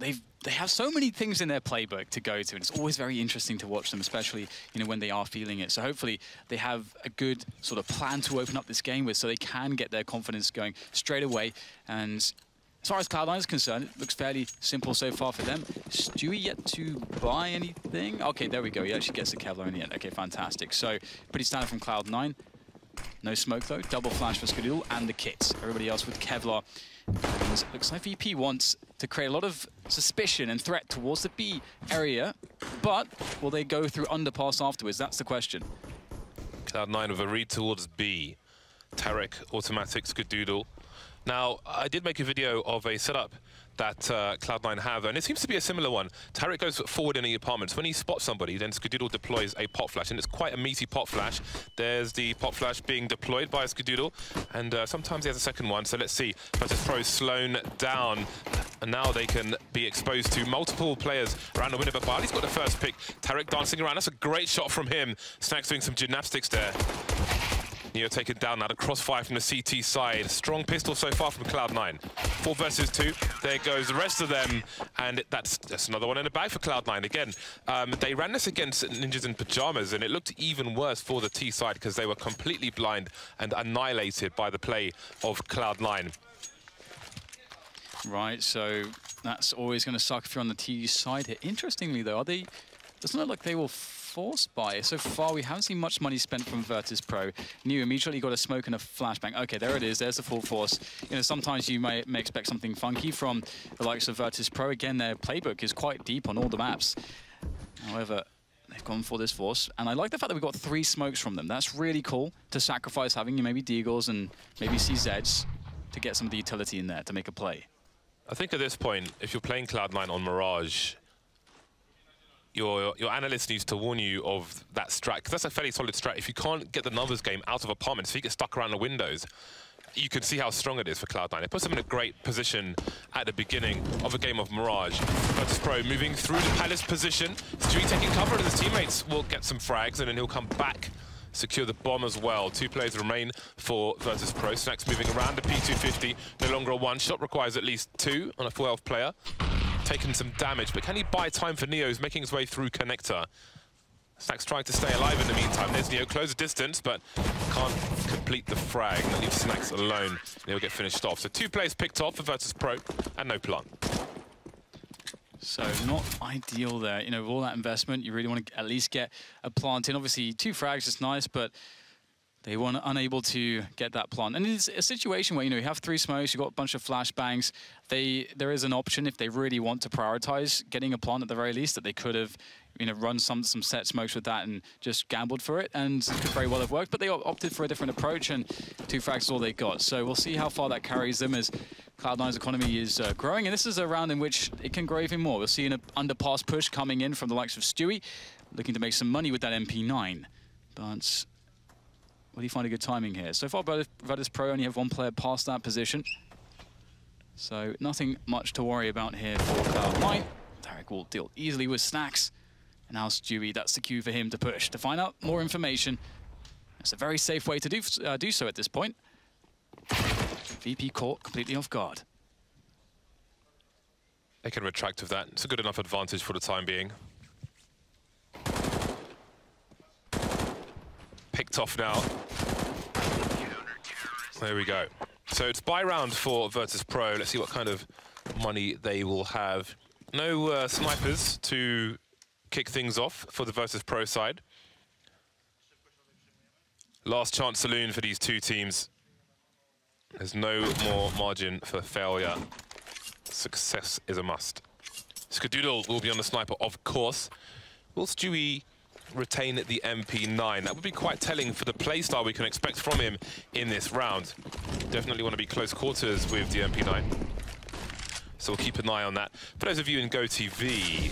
they have so many things in their playbook to go to, and it's always very interesting to watch them, especially when they are feeling it. So hopefully they have a good sort of plan to open up this game with, so they can get their confidence going straight away. And as far as Cloud9 is concerned, it looks fairly simple so far for them. Stewie yet to buy anything? Okay, there we go. He actually gets the Kevlar in the end. Okay, fantastic. So pretty standard from Cloud9. No smoke though. Double flash for Skadoodle and the kits. Everybody else with Kevlar. And it looks like VP wants to create a lot of suspicion and threat towards the B area, but will they go through underpass afterwards? That's the question. Cloud9 with a read towards B. Tarek, automatic, Skadoodle. Now, I did make a video of a setup that Cloud9 have, and it seems to be a similar one. Tarek goes forward in the apartments. When he spots somebody, then Skadoodle deploys a pop flash, and it's quite a meaty pop flash. There's the pop flash being deployed by Skadoodle, and sometimes he has a second one, so let's see. Virtus.Pro slowed down, and now they can be exposed to multiple players around the window, but Barley's got the first pick. Tarek dancing around, that's a great shot from him. Snack's doing some gymnastics there. Neo taken down now, the crossfire from the CT side. Strong pistol so far from Cloud9. 4 versus 2. There goes the rest of them. And that's another one in the bag for Cloud9. Again, they ran this against Ninjas in Pajamas, and it looked even worse for the T side because they were completely blind and annihilated by the play of Cloud9. Right, so that's always going to suck if you're on the T side here. Interestingly, though, doesn't look like they will force buy. So far, we haven't seen much money spent from Virtus.Pro. New immediately got a smoke and a flashbang. Okay, there it is. There's the full force. Sometimes you may expect something funky from the likes of Virtus.Pro. Again, their playbook is quite deep on all the maps. However, they've gone for this force. And I like the fact that we got 3 smokes from them. That's really cool to sacrifice having maybe Deagles and maybe CZs to get some of the utility in there to make a play. I think at this point, if you're playing Cloud9 on Mirage, your analyst needs to warn you of that strat, because that's a fairly solid strat. If you can't get the numbers game out of apartments, if you get stuck around the windows, you can see how strong it is for Cloud9. It puts them in a great position at the beginning of a game of Mirage. Virtus.Pro moving through the Palace position. Stewie taking cover, and his teammates will get some frags, and then he'll come back, secure the bomb as well. 2 players remain for Virtus.Pro. Snack's moving around the P250. No longer a 1 shot, requires at least 2 on a 12 player. Taking some damage, but can he buy time for Neo, who's making his way through Connector? Snack's trying to stay alive in the meantime. There's Neo, close the distance, but can't complete the frag. That leaves Snack's alone. He'll get finished off. So 2 players picked off for Virtus.Pro, and no plant. So not ideal there. With all that investment, you really want to at least get a plant in. Obviously, 2 frags is nice, but they were unable to get that plant. And it's a situation where, you have 3 smokes, you've got a bunch of flashbangs. There is an option if they really want to prioritize getting a plant at the very least, that they could have, run some set smokes with that and just gambled for it, and it could very well have worked. But they opted for a different approach, and 2 frags is all they got. So we'll see how far that carries them as Cloud9's economy is growing. And this is a round in which it can grow even more. We'll see an underpass push coming in from the likes of Stewie, looking to make some money with that MP9. But will he find a good timing here? So far, Virtus.Pro only have 1 player past that position. So nothing much to worry about here for Cloud9. Tarek will deal easily with Snacks. And now Stewie, that's the cue for him to push. To find out more information, it's a very safe way to do so at this point. VP caught completely off guard. They can retract with that. It's a good enough advantage for the time being. Picked off now. There we go. So it's buy round for Virtus.Pro. Let's see what kind of money they will have. No snipers to kick things off for the Virtus.Pro side. Last chance saloon for these 2 teams. There's no more margin for failure. Success is a must. Skadoodle will be on the sniper, of course. Will Stewie retain the MP9? That would be quite telling for the playstyle we can expect from him in this round. Definitely want to be close quarters with the MP9. So we'll keep an eye on that. For those of you in GoTV,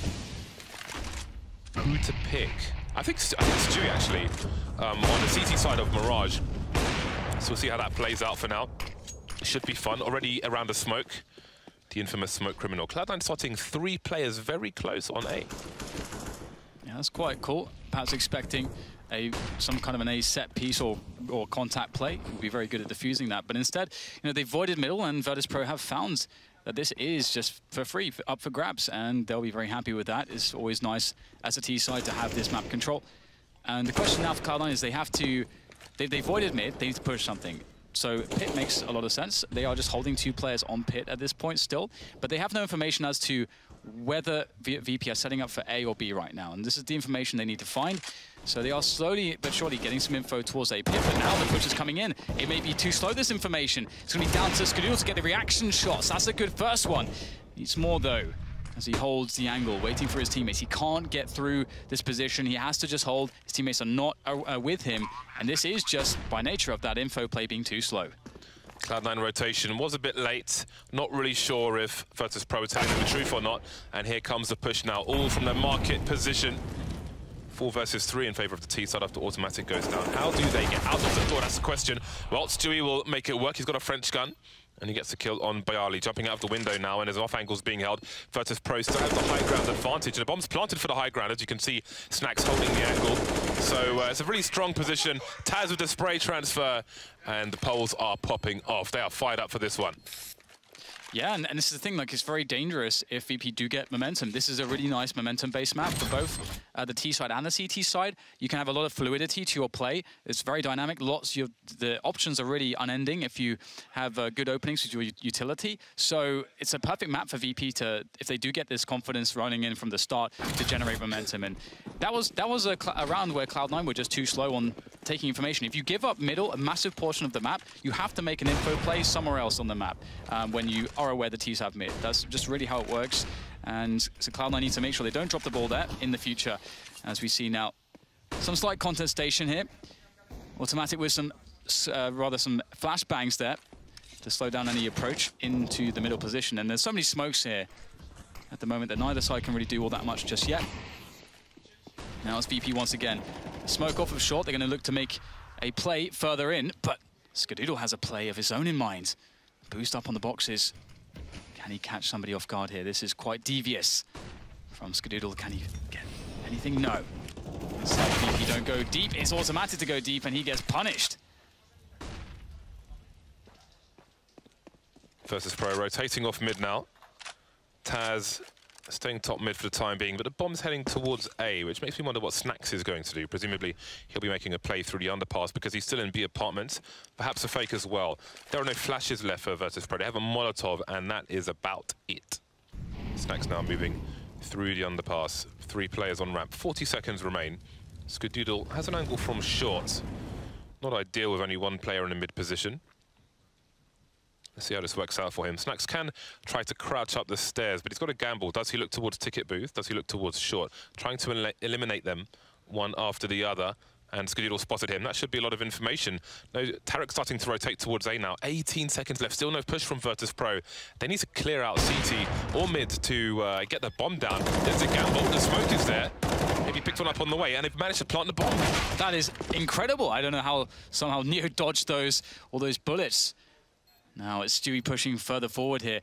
who to pick? I think Stewie, actually, on the CT side of Mirage. So we'll see how that plays out for now. Should be fun. Already around a smoke. The infamous smoke criminal. Cloud9 spotting 3 players very close on A. Yeah, that's quite cool. Perhaps expecting some kind of an A set piece or contact play. Would be very good at defusing that. But instead, they voided middle, and Virtus.Pro have found that this is just for free, up for grabs, and they'll be very happy with that. It's always nice as a T side to have this map control. And the question now for Cloud9 is they have to, they avoided mid, they need to push something. So pit makes a lot of sense. They are just holding 2 players on pit at this point still, but they have no information as to whether VP are setting up for A or B right now. And this is the information they need to find. So they are slowly but surely getting some info towards A pit, but now the push is coming in. It may be too slow, this information. It's going to be down to Skadoodle to get the reaction shots. That's a good first one. Needs more though, as he holds the angle, waiting for his teammates. He can't get through this position. He has to just hold. His teammates are not with him. And this is just by nature of that info play being too slow. Cloud9 rotation was a bit late. Not really sure if Virtus.Pro were telling them the truth or not. And here comes the push now, all from the market position. 4 versus 3 in favor of the T side after automatic goes down. How do they get out of the door? That's the question. Well, Stewie will make it work. He's got a French gun. And he gets a kill on Bayali, jumping out of the window now, and his off angle's being held. Virtus.Pro still has the high ground advantage, and the bomb's planted for the high ground. As you can see, Snacks holding the angle. So it's a really strong position. Taz with the spray transfer, and the poles are popping off. They are fired up for this one. Yeah, and this is the thing, like, it's very dangerous if VP do get momentum. This is a really nice momentum-based map for both the T side and the CT side. You can have a lot of fluidity to your play. It's very dynamic. The options are really unending if you have good openings with your utility. So it's a perfect map for VP to, if they do get this confidence running in from the start, to generate momentum. And that was a round where Cloud9 were just too slow on taking information. If you give up middle, a massive portion of the map, you have to make an info play somewhere else on the map when you are aware the T's have mid. That's just really how it works. And so Cloud9 needs to make sure they don't drop the ball there in the future. As we see now, some slight contestation here. Automatic with some flashbangs there to slow down any approach into the middle position. And there's so many smokes here at the moment that neither side can really do all that much just yet. Now it's VP once again. Smoke off of short. They're going to look to make a play further in, but Skadoodle has a play of his own in mind. Boost up on the boxes. Can he catch somebody off guard here? This is quite devious from Skadoodle. Can he get anything? No. Instead, VP don't go deep. It's automatic to go deep, and he gets punished. Virtus.Pro rotating off mid now. Taz staying top mid for the time being, but the bomb's heading towards A, which makes me wonder what Snacks is going to do. Presumably, he'll be making a play through the underpass because he's still in B apartments. Perhaps a fake as well. There are no flashes left for Virtus.Pro. They have a Molotov, and that is about it. Snacks now moving through the underpass. 3 players on ramp. 40 seconds remain. Skadoodle has an angle from short. Not ideal with only 1 player in a mid position. Let's see how this works out for him. Snacks can try to crouch up the stairs, but he's got to gamble. Does he look towards ticket booth? Does he look towards short? Trying to eliminate them one after the other. And Skadoodle spotted him. That should be a lot of information. No, Tarek starting to rotate towards A now. 18 seconds left. Still no push from Virtus.Pro. They need to clear out CT or mid to get the bomb down. There's a gamble. The smoke is there. Maybe picked one up on the way, and they've managed to plant the bomb. That is incredible. I don't know how somehow Neo dodged all those bullets. Now it's Stewie pushing further forward here.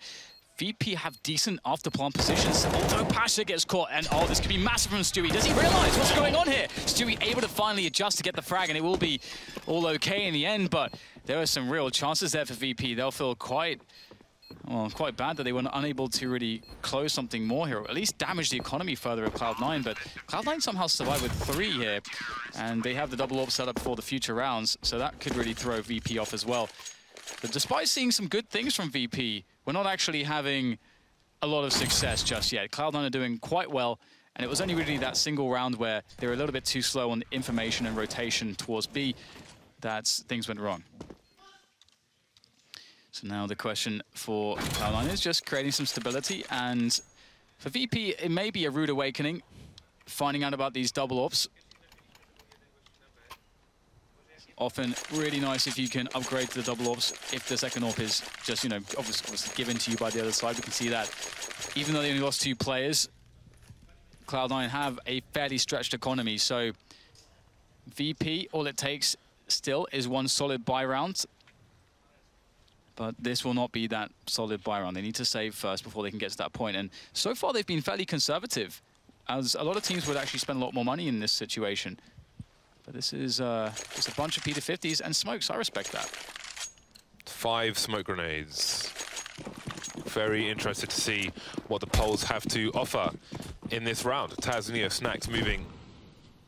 VP have decent after-plant positions, although Pasha gets caught, and oh, this could be massive from Stewie. Does he realize what's going on here? Stewie able to finally adjust to get the frag, and it will be all okay in the end, but there are some real chances there for VP. They'll feel quite bad that they were unable to really close something more here, or at least damage the economy further of Cloud9, but Cloud9 somehow survived with 3 here, and they have the double orb set up for the future rounds, so that could really throw VP off as well. But despite seeing some good things from VP, we're not actually having a lot of success just yet. Cloud9 are doing quite well, and it was only really that single round where they were a little bit too slow on information and rotation towards B that things went wrong. So now the question for Cloud9 is just creating some stability, and for VP, it may be a rude awakening, finding out about these double orbs. Often really nice if you can upgrade to the double orbs if the second orb is just, you know, obviously given to you by the other side. We can see that even though they only lost 2 players, Cloud9 have a fairly stretched economy. So VP, all it takes still is 1 solid buy round. But this will not be that solid buy round. They need to save first before they can get to that point. And so far they've been fairly conservative, as a lot of teams would actually spend a lot more money in this situation. But this is just a bunch of P250s and smokes. I respect that. 5 smoke grenades. Very interested to see what the Poles have to offer in this round. Taz, Neo, Snacks moving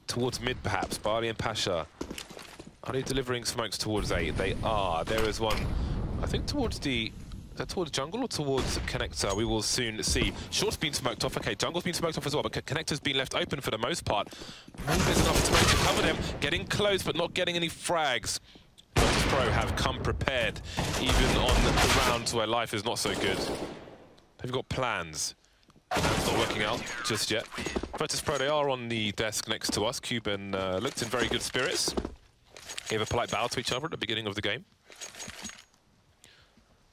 towards mid, perhaps. Barley and Pasha. Are they delivering smokes towards A? They are. There is one, I think, towards the... Is that towards jungle or towards connector? We will soon see. Short's been smoked off. Okay, jungle's been smoked off as well, but connector's been left open for the most part. Maybe there's enough smoke to cover them. Getting close, but not getting any frags. Virtus.Pro have come prepared, even on the rounds where life is not so good. They've got plans. It's not working out just yet. Virtus.Pro, they are on the desk next to us. Cuban looked in very good spirits. Gave a polite bow to each other at the beginning of the game.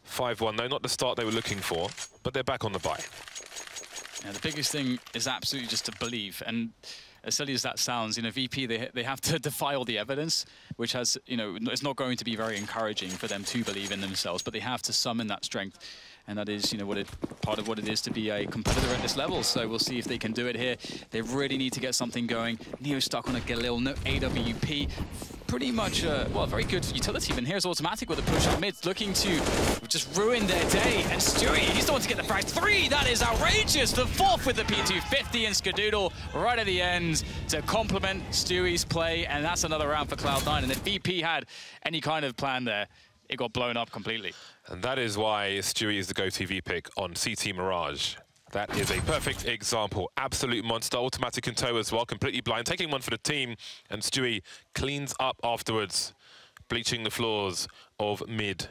5-1, though, not the start they were looking for, but they're back on the bye. Yeah, the biggest thing is absolutely just to believe. And as silly as that sounds, you know, VP, they have to defy all the evidence, which has, you know, it's not going to be very encouraging for them to believe in themselves, but they have to summon that strength. And that is, you know, part of what it is to be a competitor at this level. So we'll see if they can do it here. They really need to get something going. Neo stuck on a Galil, no AWP. Pretty much, well, very good utility. And here's Automatic with a push on mid, looking to just ruin their day. And Stewie, he's the one to get the frag. 3, that is outrageous. The 4th with the P250 and Skadoodle right at the end to complement Stewie's play. And that's another round for Cloud9. And if VP had any kind of plan there, it got blown up completely. And that is why Stewie is the go-to pick on CT Mirage. That is a perfect example. Absolute monster. Automatic in tow as well, completely blind. Taking one for the team, and Stewie cleans up afterwards, bleaching the floors of mid.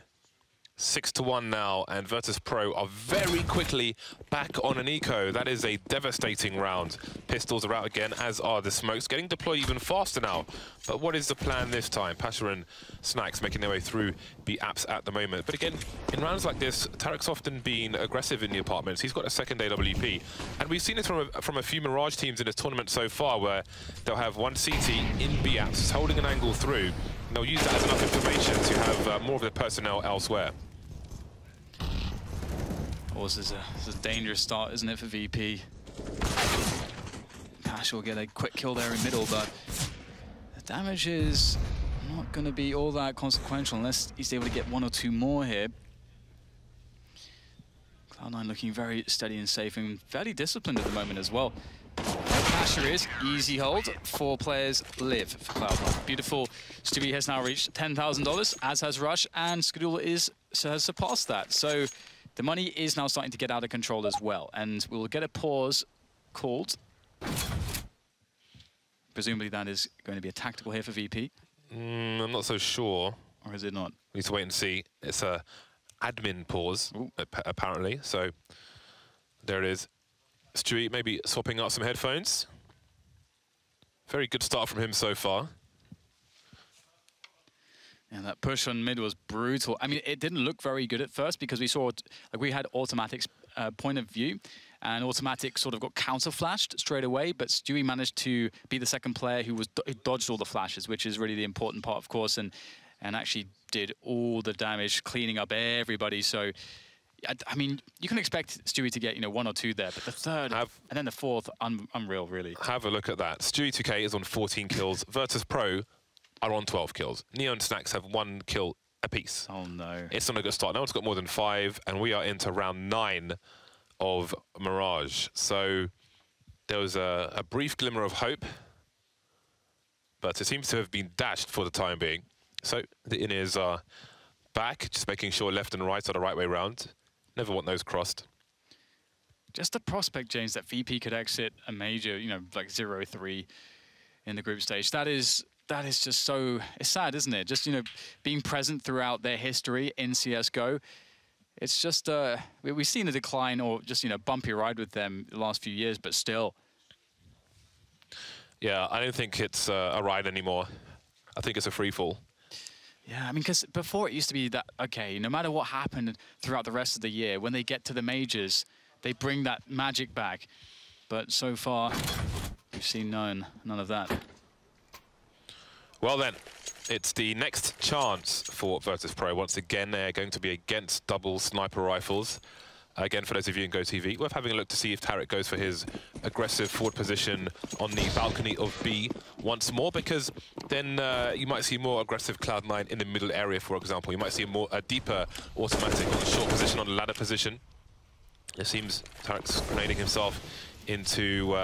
6-1 now, and Virtus.Pro are very quickly back on an eco. That is a devastating round. Pistols are out again, as are the smokes. Getting deployed even faster now. But what is the plan this time? Pasha and Snacks making their way through the apps at the moment. But again, in rounds like this, Tarek's often been aggressive in the apartments. He's got a second AWP. And we've seen this from a few Mirage teams in this tournament so far, where they'll have one CT in B apps, holding an angle through. And they'll use that as enough information to have more of their personnel elsewhere. Oh, this is a dangerous start, isn't it, for VP? Pash will get a quick kill there in middle, but the damage is not going to be all that consequential unless he's able to get 1 or 2 more here. Cloud9 looking very steady and safe and fairly disciplined at the moment as well. Pasha is easy hold. 4 players live for Cloud9. Beautiful. Stewie has now reached $10,000, as has Rush, and Skadoodle has surpassed that. So the money is now starting to get out of control as well, and we'll get a pause called. Presumably that is going to be a tactical here for VP. I'm not so sure. Or is it not? We need to wait and see. It's a admin pause, apparently. So there it is. Stewie maybe swapping out some headphones. Very good start from him so far. And that push on mid was brutal. I mean, it didn't look very good at first because we saw, like, we had Automatic's point of view, and Automatic sort of got counter-flashed straight away, but Stewie managed to be the second player who dodged all the flashes, which is really the important part, of course, and actually did all the damage, cleaning up everybody. So, I mean, you can expect Stewie to get, you know, 1 or 2 there, but the third and then the 4th, unreal, really. Have a look at that. Stewie 2K is on 14 kills. Virtus.Pro are on 12 kills. Neo and Snacks have 1 kill apiece. Oh no. It's not a good start. No one's got more than 5, and we are into round 9 of Mirage. So there was a brief glimmer of hope, but it seems to have been dashed for the time being. So the in-ears are back, just making sure left and right are the right way round. Never want those crossed. Just the prospect, James, that VP could exit a major, you know, like 0-3 in the group stage. That is just so, it's sad, isn't it? Just, you know, being present throughout their history in CSGO. It's just, we've seen a decline or just, you know, bumpy ride with them the last few years, but still. Yeah, I don't think it's a ride anymore. I think it's a free fall. Yeah, I mean, because before it used to be that, okay, no matter what happened throughout the rest of the year, when they get to the majors, they bring that magic back. But so far, we've seen none of that. Well then, it's the next chance for Virtus.Pro. Once again, they're going to be against double sniper rifles. Again, for those of you in GoTV, worth having a look to see if Tarek goes for his aggressive forward position on the balcony of B once more, because then you might see more aggressive Cloud9 in the middle area, for example. You might see a deeper Automatic on the short position, on the ladder position. It seems Tarek's grenading himself into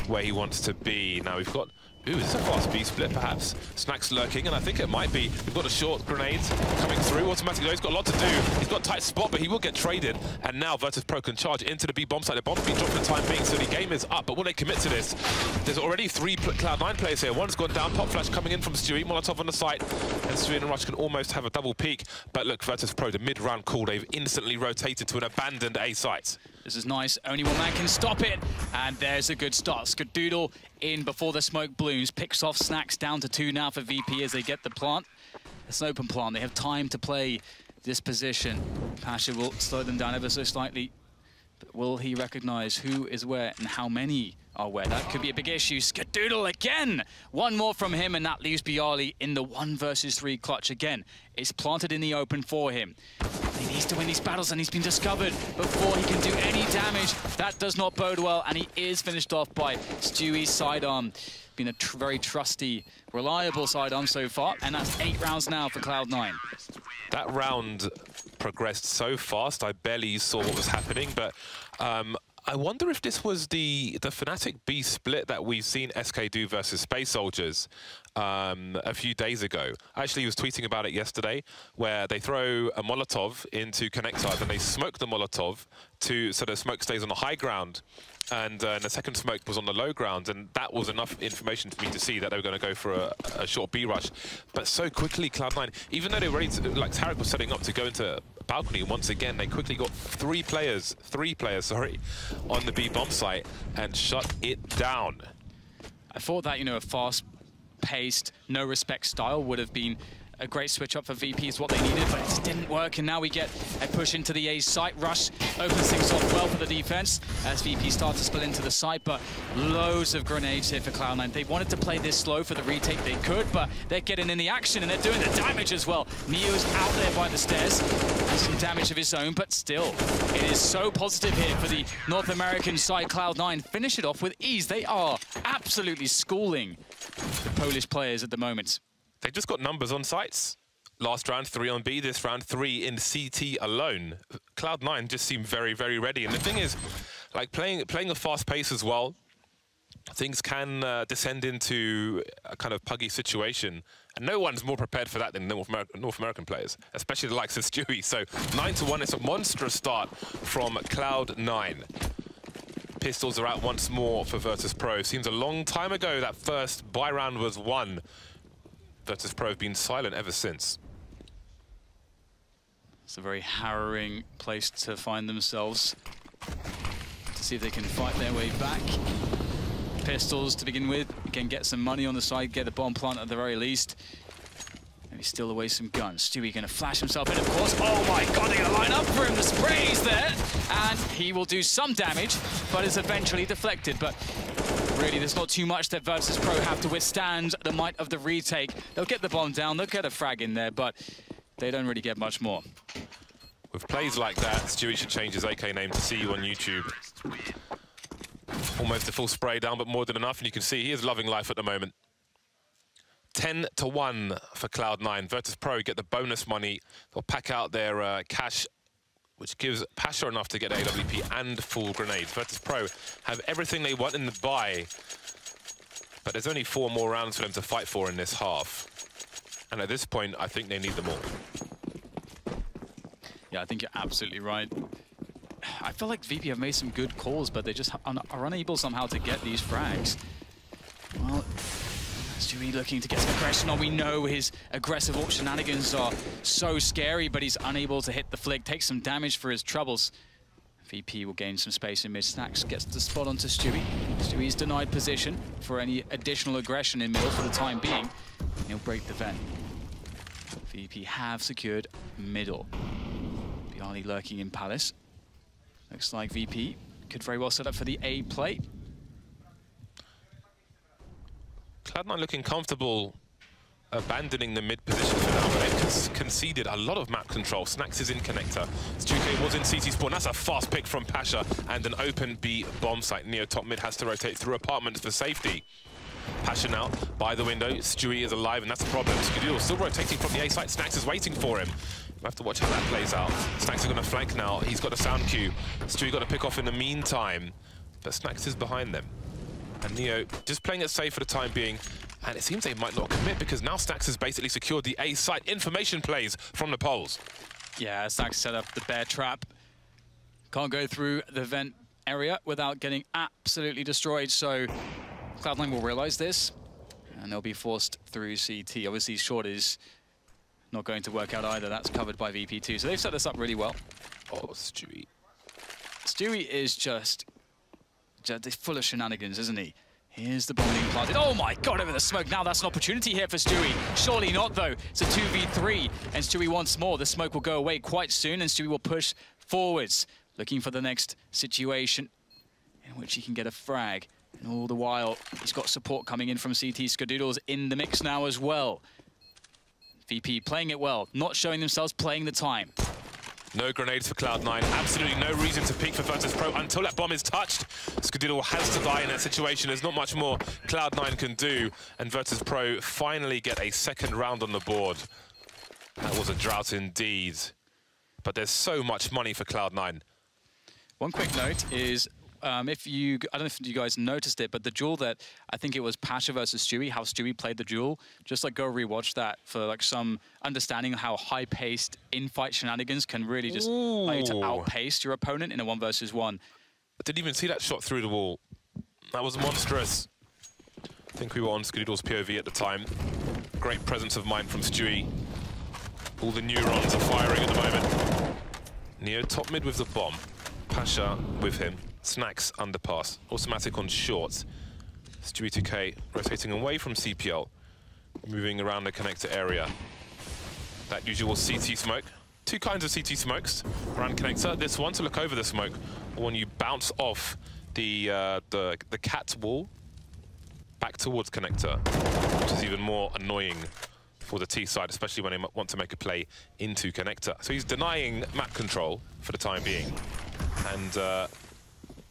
where he wants to be. Now we've got... Ooh, is this a fast B split, perhaps? Snack's lurking, and I think it might be. We've got a short grenade coming through. Automatically, he's got a lot to do. He's got a tight spot, but he will get traded. And now Virtus.Pro can charge into the B bomb site. The bomb's been dropped for the time being, so the game is up. But will they commit to this? There's already 3 Cloud9 players here. One's gone down. Pop flash coming in from Stewie. Molotov on the site. And Stewie and Rush can almost have a double peek. But look, Virtus.Pro, the mid-round call, they've instantly rotated to an abandoned A site. This is nice. Only one man can stop it. And there's a good start. Skadoodle in before the smoke blooms. Picks off Snacks, down to 2 now for VP as they get the plant. It's an open plant. They have time to play this position. Pasha will slow them down ever so slightly. But will he recognize who is where and how many are where? That could be a big issue. Skadoodle again! One more from him, and that leaves Bialy in the 1 versus 3 clutch again. It's planted in the open for him. He needs to win these battles, and he's been discovered before he can do any damage. That does not bode well, and he is finished off by Stewie's sidearm. Been a very trusty, reliable sidearm so far, and that's 8 rounds now for Cloud9. That round progressed so fast, I barely saw what was happening, but I wonder if this was the Fnatic B split that we've seen SK do versus Space Soldiers a few days ago. I actually was tweeting about it yesterday, where they throw a Molotov into connectors and they smoke the Molotov so the smoke stays on the high ground. And the second smoke was on the low ground, and that was enough information for me to see that they were going to go for a short B rush. But so quickly, Cloud9, even though they were ready to, like Tarek was setting up to go into balcony, once again, they quickly got three players, on the B bomb site and shut it down. I thought that, you know, a fast-paced, no-respect style would have been a great switch up for VP is what they needed, but it just didn't work, and now we get a push into the A site. Rush opens things off well for the defense as VP starts to split into the site, but loads of grenades here for Cloud9. They wanted to play this slow for the retake, they could, but they're getting in the action and they're doing the damage as well. Neo's out there by the stairs, has some damage of his own, but still, it is so positive here for the North American side. Cloud9 finish it off with ease. They are absolutely schooling the Polish players at the moment. They just got numbers on sites. Last round, 3 on B. This round, 3 in CT alone. Cloud9 just seem very, very ready. And the thing is, like playing a fast pace as well, things can descend into a kind of puggy situation. And no one's more prepared for that than North American players, especially the likes of Stewie. So 9-1, it's a monstrous start from Cloud9. Pistols are out once more for Virtus.Pro. Seems a long time ago that first buy round was won. Virtus.Pro have been silent ever since. It's a very harrowing place to find themselves, to see if they can fight their way back. Pistols to begin with, again get some money on the side, get a bomb plant at the very least. Maybe steal away some guns. Stewie gonna flash himself in, of course. Oh my god, they're gonna line up for him. The spray's there, and he will do some damage, but is eventually deflected. But really, there's not too much that Virtus.Pro have to withstand the might of the retake. They'll get the bomb down, they'll get a frag in there, but they don't really get much more. With plays like that, Stewie should change his AK name to See You on YouTube. Almost a full spray down, but more than enough, and you can see he is loving life at the moment. 10-1 for Cloud9. Virtus.Pro get the bonus money. They'll pack out their cash, which gives Pasha enough to get AWP and full grenades. Virtus.Pro have everything they want in the buy, but there's only 4 more rounds for them to fight for in this half. And at this point, I think they need them all. Yeah, I think you're absolutely right. I feel like VP have made some good calls, but they just are unable somehow to get these frags. Well, Stewie looking to get some aggression on. We know his aggressive AWP shenanigans are so scary, but he's unable to hit the flick, take some damage for his troubles. VP will gain some space in mid. Snacks gets the spot onto Stewie. Stewie's denied position for any additional aggression in middle for the time being. He'll break the vent. VP have secured middle. Bialy lurking in Palace. Looks like VP could very well set up for the A play. Cloud9 looking comfortable abandoning the mid position for now, but they've conceded a lot of map control. Snacks is in connector. Stuke was in CT spawn. That's a fast pick from Pasha and an open B bomb site. Neo top mid has to rotate through apartments for safety. Pasha now by the window. Stewie is alive, and that's a problem. Skadoodle still rotating from the A site. Snacks is waiting for him. have to watch how that plays out. Snax are going to flank now. He's got a sound cue. Stewie got to pick off in the meantime, but Snax is behind them. And Neo just playing it safe for the time being. And it seems they might not commit because now Snax has basically secured the A site. Information plays from the poles. Yeah, Snax set up the bear trap. Can't go through the vent area without getting absolutely destroyed. So Cloud9 will realize this, and they'll be forced through CT. Obviously, short is not going to work out either. That's covered by VP2. So they've set this up really well. Oh, Stewie. Stewie is just full of shenanigans, isn't he? Here's the bomb being planted. Oh my god, over the smoke. Now that's an opportunity here for Stewie. Surely not, though. It's a 2v3, and Stewie wants more. The smoke will go away quite soon, and Stewie will push forwards, looking for the next situation in which he can get a frag. And all the while, he's got support coming in from CT. Skadoodles in the mix now as well. VP playing it well, not showing themselves, playing the time. No grenades for Cloud9. Absolutely no reason to peek for Virtus.Pro until that bomb is touched. Skadoodle has to die in that situation. There's not much more Cloud9 can do. And Virtus.Pro finally get a second round on the board. That was a drought indeed. But there's so much money for Cloud9. One quick note is, I don't know if you guys noticed it, but the duel that, I think it was Pasha versus Stewie, how Stewie played the duel, just like go rewatch that for like some understanding of how high-paced in-fight shenanigans can really just allow you to outpace your opponent in a 1 versus 1. I didn't even see that shot through the wall. That was monstrous. I think we were on Skadoodle's POV at the time. Great presence of mind from Stewie. All the neurons are firing at the moment. Neo top mid with the bomb. Pasha with him. Snax underpass. Automatic on short. Stewie 2K rotating away from CPL. Moving around the connector area. That usual CT smoke. Two kinds of CT smokes around connector. This one to look over the smoke. When you bounce off the cat wall back towards connector, which is even more annoying for the T side, especially when they want to make a play into connector. So he's denying map control for the time being. And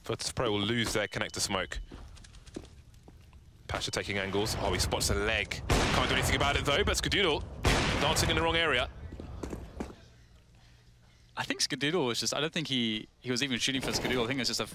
Virtus.Pro will lose their connector smoke. Pasha taking angles. Oh, he spots a leg. Can't do anything about it though, but Skadoodle dancing in the wrong area. I think Skadoodle was just, I don't think he was even shooting for Skadoodle. I think it was just a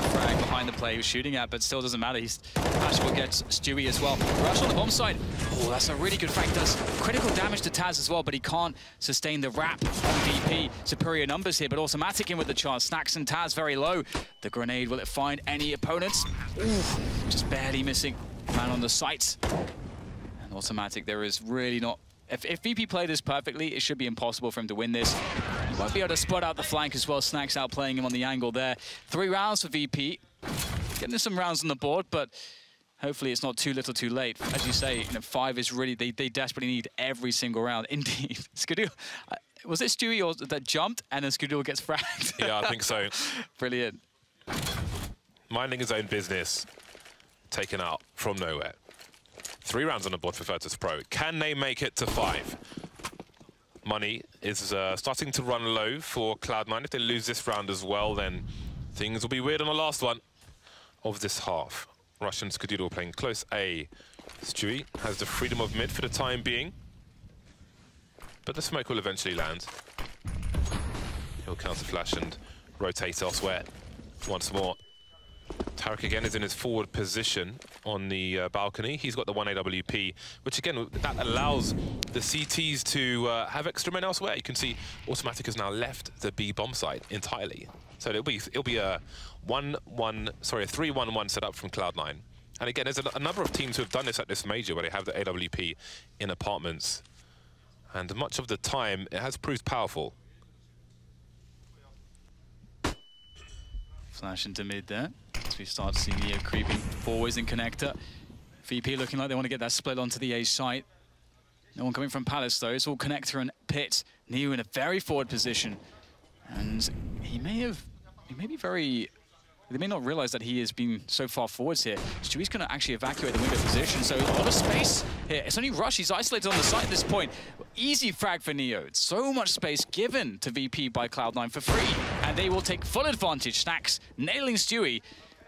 frag behind the play he was shooting at, but still doesn't matter. Pasha will get Stewie as well. Rush on the bomb side. Oh, that's a really good frag. Does critical damage to Taz as well, but he can't sustain the wrap on VP. Superior numbers here, but automatic in with the chance. Snax and Taz very low. The grenade, will it find any opponents? Ooh, just barely missing. Man on the sights. And automatic, there is really not... If VP played this perfectly, it should be impossible for him to win this. He won't be able to spot out the flank as well. Snax outplaying him on the angle there. 3 rounds for VP. Getting some rounds on the board, but hopefully it's not too little too late. As you say, 5 is really, they desperately need every single round. Indeed. Skadoodle, was it Stewie or that jumped and then Skadoodle gets fragged? Yeah, I think so. Brilliant. Minding his own business. Taken out from nowhere. 3 rounds on the board for Virtus.Pro. Can they make it to 5? Money is starting to run low for Cloud9. If they lose this round as well, then things will be weird on the last one of this half. Russian Skadoodle playing close A. Stewie has the freedom of mid for the time being, but the smoke will eventually land. He'll counter flash and rotate elsewhere once more. Tarek again is in his forward position on the balcony. He's got the 1 AWP, which again, that allows the CTs to have extra men elsewhere. You can see Automatic has now left the B bomb site entirely. So it'll be a 3-1-1 setup from Cloud9. And again, there's a number of teams who have done this at this major where they have the AWP in apartments. And much of the time, it has proved powerful. Flash into mid there. As we start to see Neo creeping forwards in connector. VP looking like they want to get that split onto the A site. No one coming from Palace though. It's all connector and pit. Neo in a very forward position. And he may be very... They may not realize that he has been so far forwards here. Stewie's going to actually evacuate the window position, so a lot of space here. It's only Rush. He's isolated on the site at this point. Easy frag for Neo. It's so much space given to VP by Cloud9 for free, and they will take full advantage. Snax nailing Stewie.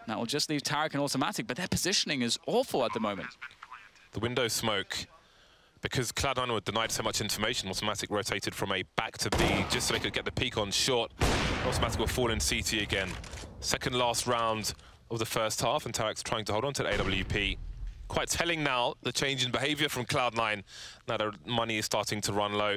That will just leave Tarek and Automatic, but their positioning is awful at the moment. The window smoke because Cloud9 were denied so much information, Automatic rotated from A back to B just so they could get the peak on short. Automatic will fall in CT again. Second last round of the first half, and Tarek's trying to hold on to the AWP. Quite telling now, the change in behavior from Cloud9. Now their money is starting to run low.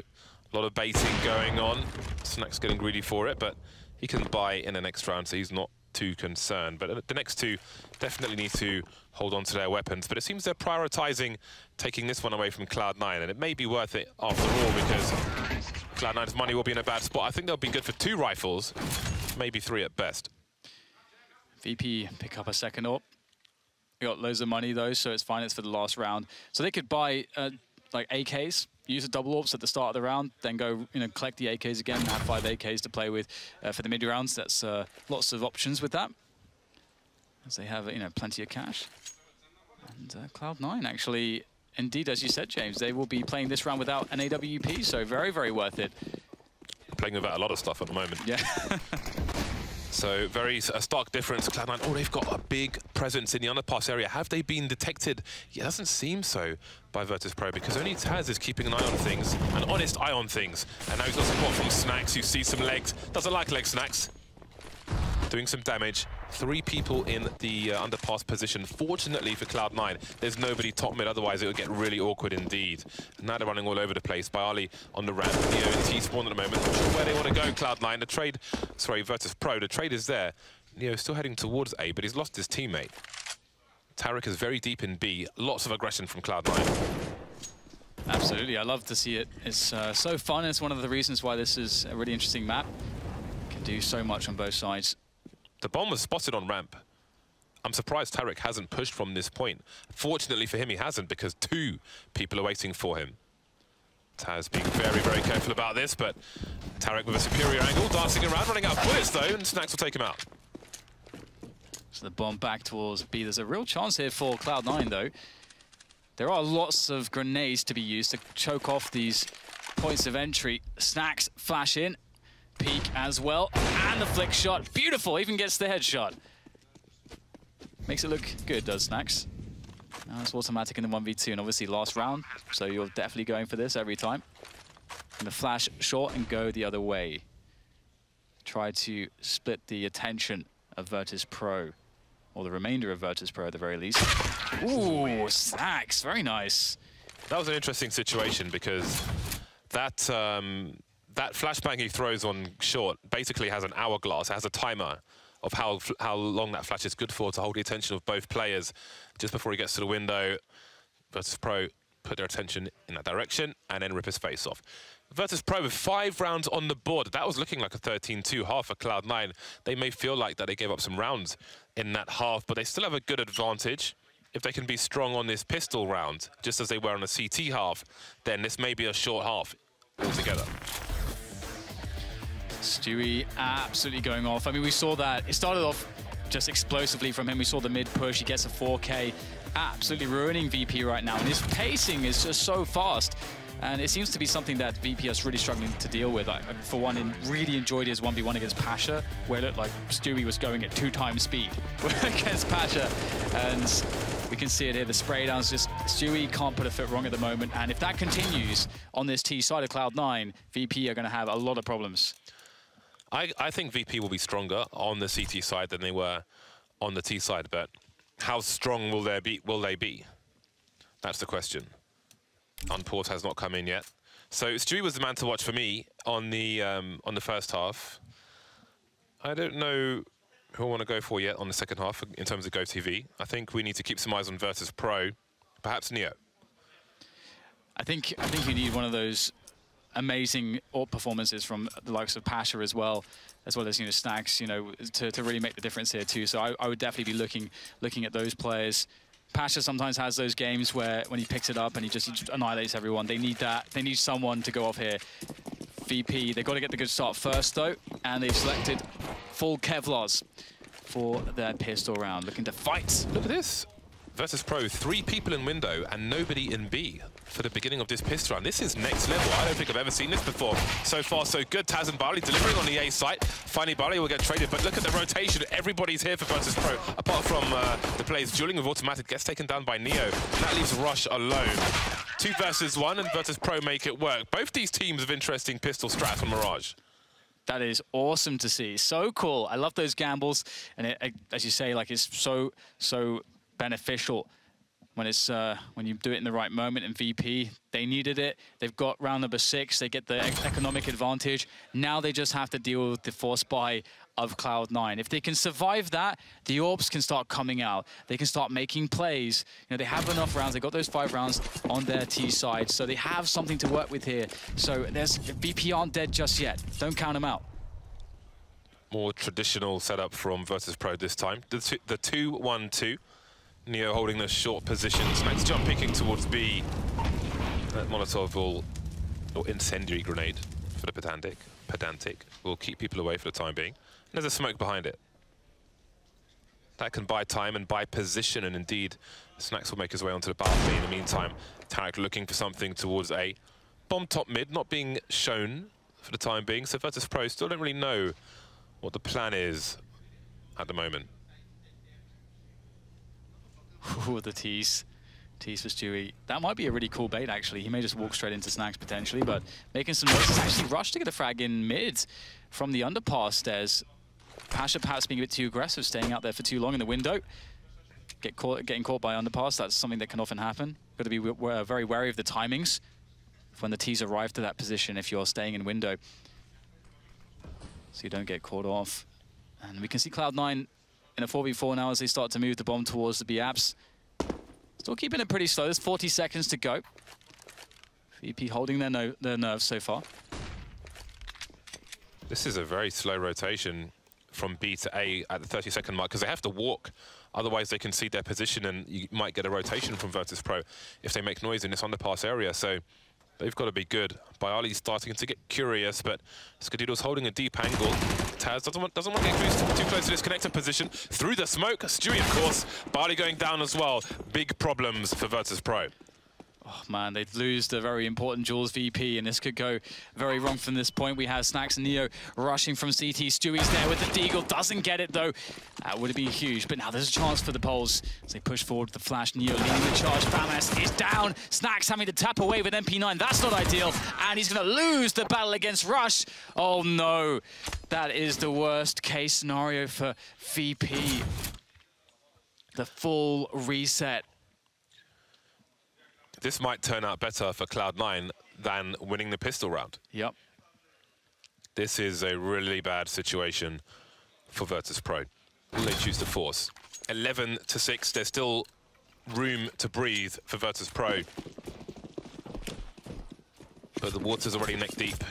A lot of baiting going on. Snack's getting greedy for it, but he can buy in the next round, so he's not too concerned. But the next two definitely need to hold on to their weapons. But it seems they're prioritizing taking this one away from Cloud9, and it may be worth it after all, because Cloud9's money will be in a bad spot. I think they'll be good for 2 rifles, maybe 3 at best. VP pick up a second AWP. We got loads of money though, so it's fine. It's for the last round. So they could buy like AKs, use the double AWPs at the start of the round, then go, collect the AKs again, and have 5 AKs to play with for the mid rounds. That's lots of options with that, as they have plenty of cash. And Cloud9 actually, indeed, as you said, James, they will be playing this round without an AWP, so very, very worth it. Playing without a lot of stuff at the moment. Yeah. So very stark difference. Cloud9, oh, they've got a big presence in the underpass area. Have they been detected? Yeah, it doesn't seem so by Virtus.Pro, because only Taz is keeping an eye on things, an honest eye on things. And now he's got support from Snacks, who sees some legs. Doesn't like leg Snacks. Doing some damage. 3 people in the underpass position. Fortunately for Cloud9, there's nobody top mid, otherwise it would get really awkward indeed. And now they're running all over the place. Bialy on the ramp. Neo in T-spawn at the moment. Not sure where they want to go, Cloud9. The trade, sorry, Virtus.Pro, the trade is there. Neo still heading towards A, but he's lost his teammate. Tarek is very deep in B. Lots of aggression from Cloud9. Absolutely, I love to see it. It's so fun. It's one of the reasons why this is a really interesting map. Can do so much on both sides. The bomb was spotted on ramp. I'm surprised Tarek hasn't pushed from this point. Fortunately for him, he hasn't, because 2 people are waiting for him. Taz being very, very careful about this, but Tarek with a superior angle, dancing around, running out of bullets though, and Snacks will take him out. So the bomb back towards B. There's a real chance here for Cloud9 though. There are lots of grenades to be used to choke off these points of entry. Snacks flash in. Peek as well, and the flick shot. Beautiful, even gets the headshot. Makes it look good, does Snacks. Now it's Automatic in the 1v2, and obviously last round, so you're definitely going for this every time. And the flash short and go the other way. Try to split the attention of Virtus.Pro, or the remainder of Virtus.Pro at the very least. Ooh, Snacks, very nice. That was an interesting situation, because that flashbang he throws on short basically has an hourglass. It has a timer of how long that flash is good for to hold the attention of both players. Just before he gets to the window, Virtus.Pro put their attention in that direction and then rip his face off. Virtus.Pro with 5 rounds on the board. That was looking like a 13-2 half for Cloud9. They may feel like that they gave up some rounds in that half, but they still have a good advantage. If they can be strong on this pistol round, just as they were on the CT half, then this may be a short half altogether. Stewie absolutely going off. I mean, we saw that. It started off just explosively from him. We saw the mid push. He gets a 4K. Absolutely ruining VP right now. And his pacing is just so fast. And it seems to be something that VP is really struggling to deal with. I, for one, really enjoyed his 1v1 against Pasha, where it looked like Stewie was going at 2 times speed against Pasha. And we can see it here. The spray downs, just Stewie can't put a foot wrong at the moment. And if that continues on this T side of Cloud9, VP are going to have a lot of problems. I think VP will be stronger on the CT side than they were on the T side, but how strong will they be? That's the question. Unport has not come in yet. So Stewie was the man to watch for me on the first half. I don't know who I want to go for yet on the second half in terms of GoTV. I think we need to keep some eyes on Virtus.Pro, perhaps Neo. I think you need one of those amazing AWP performances from the likes of Pasha as well as Snacks, to really make the difference here too. So I would definitely be looking at those players. Pasha sometimes has those games where when he picks it up and he just annihilates everyone. They need that. They need someone to go off here. VP, they've got to get the good start first though, and they've selected full Kevlars for their pistol round, looking to fight. Look at this. Virtus.Pro, 3 people in window and nobody in B for the beginning of this pistol round. This is next level. I don't think I've ever seen this before. So far, so good. Taz and Bialy delivering on the A site. Finally, Bialy will get traded, but look at the rotation. Everybody's here for Virtus.Pro, apart from the players dueling with Automatic. Gets taken down by Neo. That leaves Rush alone. 2 versus 1, and Virtus.Pro make it work. Both these teams have interesting pistol strats on Mirage. That is awesome to see. So cool. I love those gambles, and as you say, like it's so beneficial when it's when you do it in the right moment. In VP, they needed it. They've got round number 6. They get the economic advantage. Now they just have to deal with the force buy of Cloud9. If they can survive that, the Orbs can start coming out. They can start making plays. You know, they have enough rounds. They got those 5 rounds on their T side, so they have something to work with here. So VP aren't dead just yet. Don't count them out. More traditional setup from Virtus.Pro this time. The 2-1-2. Neo holding the short positions. Next jump picking towards B. That Molotov or incendiary grenade for the pedantic will keep people away for the time being. And there's a smoke behind it. That can buy time and buy position, and indeed, Snax will make his way onto the balcony. In the meantime, Tarek looking for something towards A. Bomb top mid, not being shown for the time being, so Virtus.Pro still don't really know what the plan is at the moment. Ooh, the tease for Stewie. That might be a really cool bait, actually. He may just walk straight into Snax, potentially, but making some noise. He's actually rushed to get a frag in mid from the underpass. There's Pasha perhaps being a bit too aggressive, staying out there for too long in the window. Getting caught by underpass, that's something that can often happen. Got to be very wary of the timings when the tees arrive to that position if you're staying in window, so you don't get caught off. And we can see Cloud9 in a 4v4 now as they start to move the bomb towards the B-apps. Still keeping it pretty slow. There's 40 seconds to go. VP holding their nerves so far. This is a very slow rotation from B to A at the 30-second mark, because they have to walk. Otherwise, they can see their position, and you might get a rotation from Virtus.Pro if they make noise in this underpass area. So they've got to be good. Bialy's starting to get curious, but Skadoodle's holding a deep angle. Taz doesn't want to get too close to this connector position. Through the smoke, Stewie, of course. Bialy going down as well. Big problems for Virtus.Pro. Oh man, they'd lose the very important Jules VP, and this could go very wrong from this point. We have Snax and Neo rushing from CT. Stewie's there with the deagle, doesn't get it though. That would have been huge, but now there's a chance for the Poles as they push forward with the flash. Neo leading the charge. Famas is down. Snax having to tap away with MP9. That's not ideal, and he's going to lose the battle against Rush. Oh no, that is the worst case scenario for VP. The full reset. This might turn out better for Cloud9 than winning the pistol round. Yep. This is a really bad situation for Virtus.Pro. Will they choose to force? 11-6, there's still room to breathe for Virtus.Pro. But the water's already neck deep.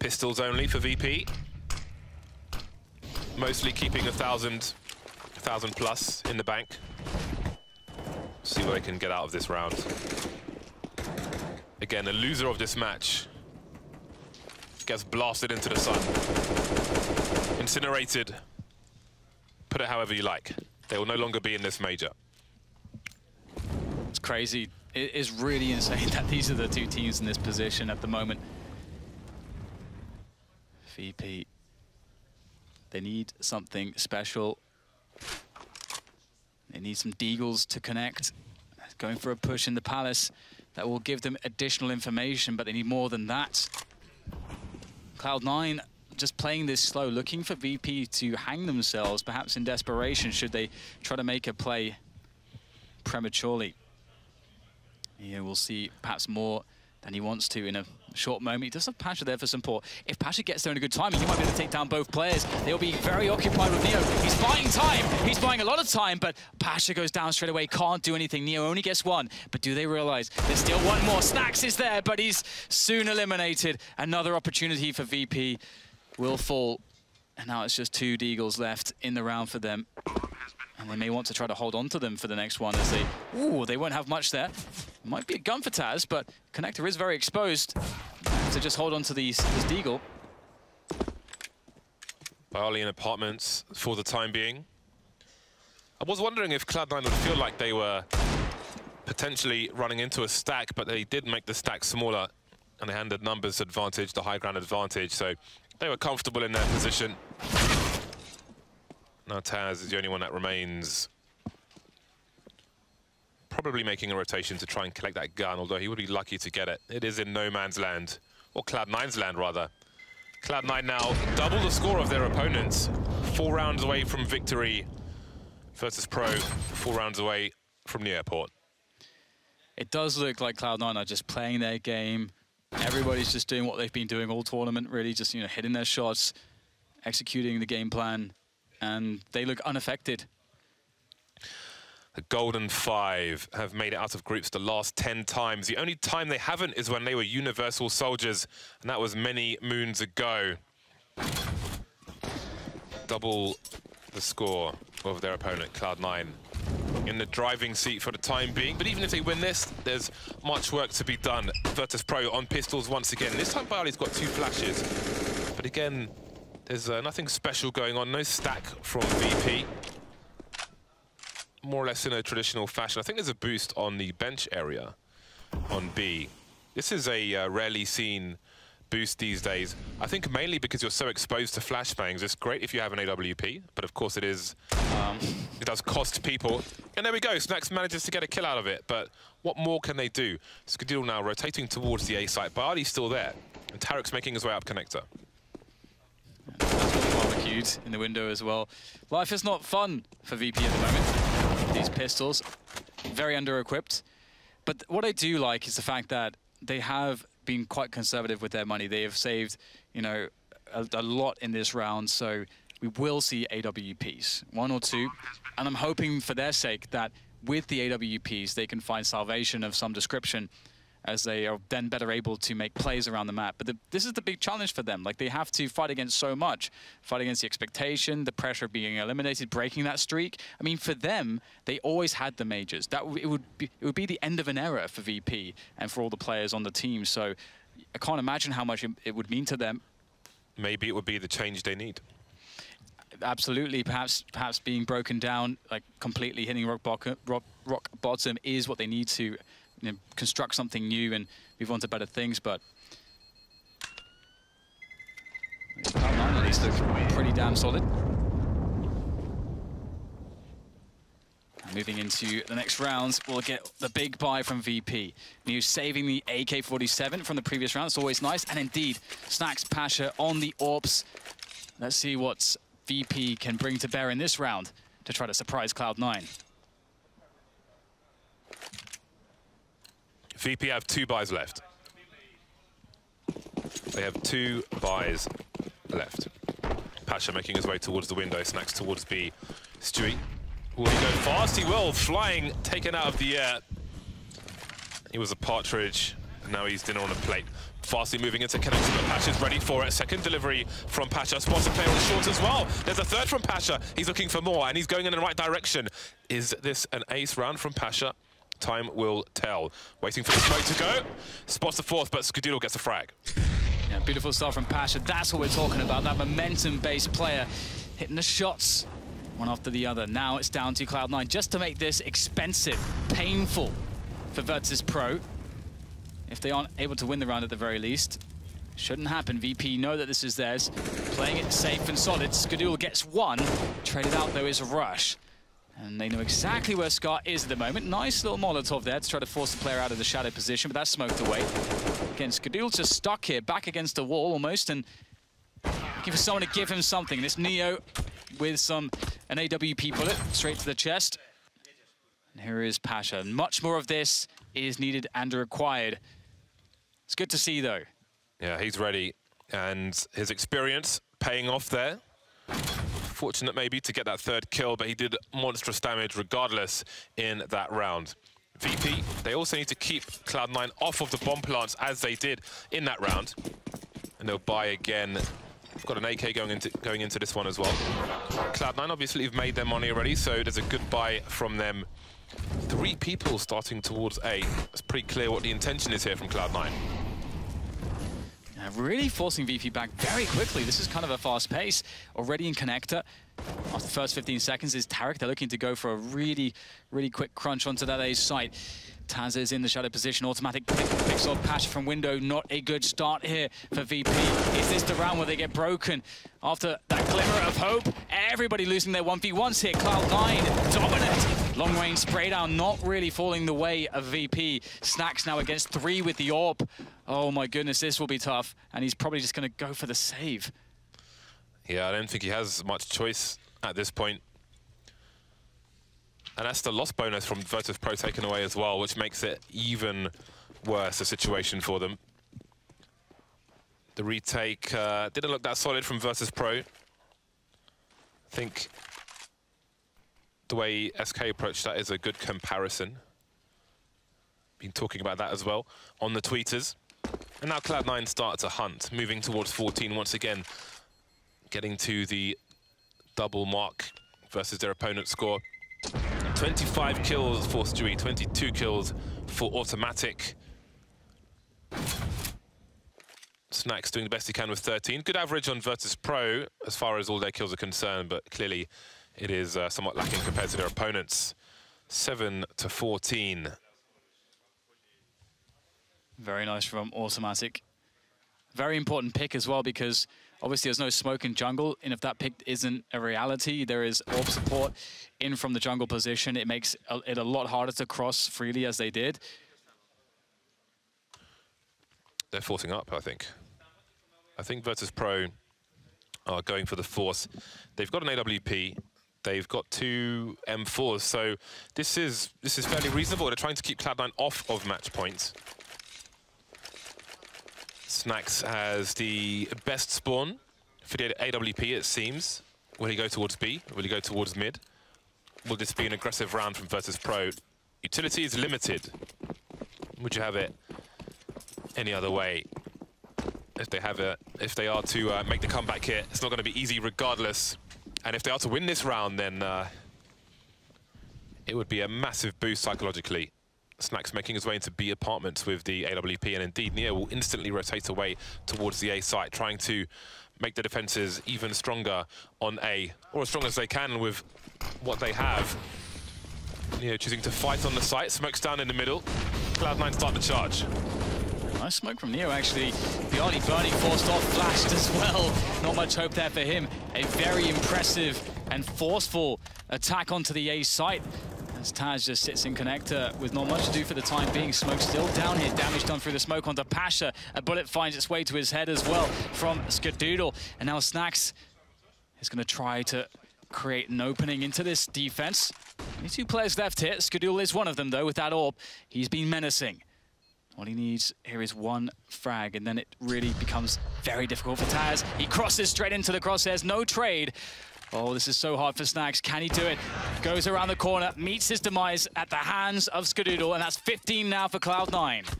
Pistols only for VP. Mostly keeping 1,000 plus in the bank. See what they can get out of this round. Again, the loser of this match gets blasted into the sun. Incinerated. Put it however you like. They will no longer be in this major. It's crazy. It is really insane that these are the two teams in this position at the moment. VP. They need something special. They need some deagles to connect. Going for a push in the Palace. That will give them additional information, but they need more than that. Cloud9 just playing this slow, looking for VP to hang themselves, perhaps in desperation, should they try to make a play prematurely. Yeah, we'll see perhaps more than he wants to in a short moment. He does have Pasha there for support. If Pasha gets there in a good timing, he might be able to take down both players. They'll be very occupied with Neo. He's buying time. He's buying a lot of time, but Pasha goes down straight away. Can't do anything. Neo only gets one. But do they realize there's still one more? Snax is there, but he's soon eliminated. Another opportunity for VP will fall. And now it's just 2 deagles left in the round for them. And they may want to try to hold on to them for the next one as they won't have much there. Might be a gun for Taz, but connector is very exposed. So just hold on to this deagle. Bialy in apartments for the time being. I was wondering if Cloud9 would feel like they were potentially running into a stack, but they did make the stack smaller, and they had the numbers advantage, the high ground advantage, so they were comfortable in their position. Now Taz is the only one that remains probably making a rotation to try and collect that gun, although he would be lucky to get it. It is in no man's land, or Cloud9's land, rather. Cloud9 now double the score of their opponents. 4 rounds away from victory. Virtus.Pro, 4 rounds away from the airport. It does look like Cloud9 are just playing their game. Everybody's just doing what they've been doing all tournament, really, just, you know, hitting their shots, executing the game plan, and they look unaffected. The Golden Five have made it out of groups the last 10 times. The only time they haven't is when they were Universal Soldiers, and that was many moons ago. Double the score of their opponent, Cloud9, in the driving seat for the time being. But even if they win this, there's much work to be done. Virtus.Pro on pistols once again. This time Bali's got 2 flashes. But again, there's nothing special going on. No stack from VP. More or less in a traditional fashion. I think there's a boost on the bench area on B. This is a rarely seen boost these days. I think mainly because you're so exposed to flashbangs. It's great if you have an AWP, but of course it is. It does cost people. And there we go. Snax manages to get a kill out of it. But what more can they do? Skadil now rotating towards the A site. Bali's still there, and Tarek's making his way up connector. Barbecued in the window as well. Life is not fun for VP at the moment. These pistols, very under-equipped. But what I do like is the fact that they have been quite conservative with their money. They have saved, you know, a lot in this round, so we will see AWPs, 1 or 2. And I'm hoping for their sake that with the AWPs, they can find salvation of some description, as they are then better able to make plays around the map. But this is the big challenge for them. Like, they have to fight against so much. Fight against the expectation, the pressure of being eliminated, breaking that streak. I mean, for them, they always had the majors. It would be the end of an era for VP and for all the players on the team. So I can't imagine how much it would mean to them. Maybe it would be the change they need. Absolutely. Perhaps being broken down, like completely hitting rock bottom is what they need to, you know, construct something new and move on to better things. But Cloud9 at least look pretty damn solid. And moving into the next rounds, we'll get the big buy from VP. New saving the AK-47 from the previous round. It's always nice. And indeed, Snax Pasha on the AWPs. Let's see what VP can bring to bear in this round to try to surprise Cloud9. VP have 2 buys left. They have 2 buys left. Pasha making his way towards the window, Snax towards B. Stewie, will he go fast? He will, flying, taken out of the air. He was a partridge, and now he's dinner on a plate. Fastly moving into connection, but Pasha's ready for it. Second delivery from Pasha. Spots a player on the short as well. There's a third from Pasha. He's looking for more, and he's going in the right direction. Is this an ace round from Pasha? Time will tell. Waiting for the smoke to go. Spots the fourth, but Skadil gets a frag. Yeah, beautiful stuff from Pasha. That's what we're talking about, that momentum-based player hitting the shots one after the other. Now it's down to Cloud9 just to make this expensive, painful for Virtus.Pro. If they aren't able to win the round at the very least, shouldn't happen. VP know that this is theirs. Playing it safe and solid. Skadil gets 1. Traded out, though, is Rush. And they know exactly where Scar is at the moment. Nice little Molotov there to try to force the player out of the shadow position, but that's smoked away. Again, Skadil's just stuck here, back against the wall almost, and looking for someone to give him something. And it's Neo with an AWP bullet straight to the chest. And here is Pasha. Much more of this is needed and required. It's good to see, though. Yeah, he's ready, and his experience paying off there. Fortunate maybe to get that 3rd kill, but he did monstrous damage regardless in that round. VP, they also need to keep Cloud9 off of the bomb plants as they did in that round. And they'll buy again. They've got an AK going into this one as well. Cloud9 obviously have made their money already, so there's a good buy from them. 3 people starting towards A. It's pretty clear what the intention is here from Cloud9. Really forcing VP back very quickly. This is kind of a fast pace. Already in connector. After the first 15 seconds is Tarek. They're looking to go for a really, really quick crunch onto that A site. Taz is in the shadow position. Automatic picks off Pasha from window. Not a good start here for VP. Is this the round where they get broken? After that glimmer of hope, everybody losing their 1v1s here. Cloud9 dominant. Long range spray down, not really falling the way of VP. Snax now against 3 with the AWP. Oh my goodness, this will be tough. And he's probably just going to go for the save. Yeah, I don't think he has much choice at this point. And that's the loss bonus from Virtus.Pro taken away as well, which makes it even worse a situation for them. The retake didn't look that solid from Virtus.Pro. I think the way SK approached that is a good comparison. Been talking about that as well on the tweeters. And now Cloud9 start to hunt, moving towards 14 once again, getting to the double mark versus their opponent's score. 25 kills for Stewie, 22 kills for Automatic. Snax doing the best he can with 13. Good average on Virtus.Pro as far as all their kills are concerned, but clearly it is somewhat lacking compared to their opponents. 7-14. Very nice from Automatic. Very important pick as well, because obviously there's no smoke in jungle, and if that pick isn't a reality, there is AWP support in from the jungle position. It makes it a lot harder to cross freely as they did. They're forcing up, I think. I think Virtus.Pro are going for the force. They've got an AWP. They've got 2 M4s, so this is fairly reasonable. They're trying to keep Cloud9 off of match points. Snax has the best spawn for the AWP, it seems. Will he go towards B? Will he go towards mid? Will this be an aggressive round from Virtus.Pro? Utility is limited. Would you have it any other way? If they are to make the comeback here, it's not going to be easy regardless. And if they are to win this round, then it would be a massive boost psychologically. Snax making his way into B apartments with the AWP, and indeed Neo will instantly rotate away towards the A site, trying to make the defenses even stronger on A, or as strong as they can with what they have. Neo choosing to fight on the site, smokes down in the middle. Cloud9 start the charge. Nice smoke from Neo, actually. The Arnie Burning forced off, flashed as well. Not much hope there for him. A very impressive and forceful attack onto the A site. As Taz just sits in connector with not much to do for the time being. Smoke still down here. Damage done through the smoke onto Pasha. A bullet finds its way to his head as well from Skadoodle. And now Snax is going to try to create an opening into this defense. Only 2 players left here. Skadoodle is one of them, though, with that AWP. He's been menacing. All he needs here is 1 frag, and then it really becomes very difficult for Taz. He crosses straight into the crosshairs, no trade. Oh, this is so hard for Snax. Can he do it? Goes around the corner, meets his demise at the hands of Skadoodle, and that's 15 now for Cloud9.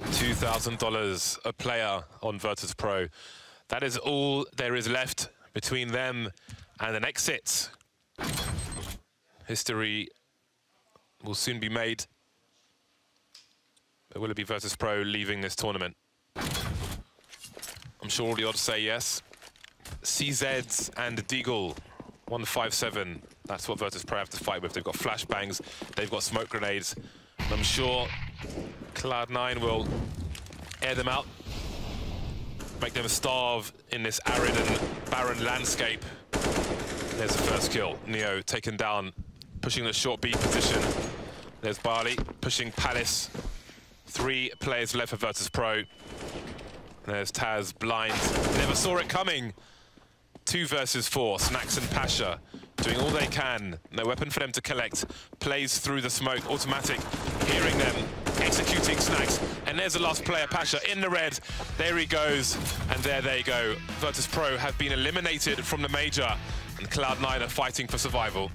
$2,000 a player on Virtus.Pro. That is all there is left between them and an exit. History will soon be made. But will it be Virtus.Pro leaving this tournament? I'm sure all the odds say yes. CZs and Deagle, 157. That's what Virtus.Pro have to fight with. They've got flashbangs, they've got smoke grenades. And I'm sure Cloud9 will air them out, make them starve in this arid and barren landscape. There's the first kill. Neo taken down, pushing the short B position. There's Barley pushing Palace. 3 players left for Virtus.Pro. There's Taz, blind. Never saw it coming. 2 versus 4. Snax and Pasha doing all they can. No weapon for them to collect. Plays through the smoke. Automatic, hearing them, executing Snax. And there's the last player, Pasha, in the red. There he goes. And there they go. Virtus.Pro have been eliminated from the major. And Cloud9 are fighting for survival.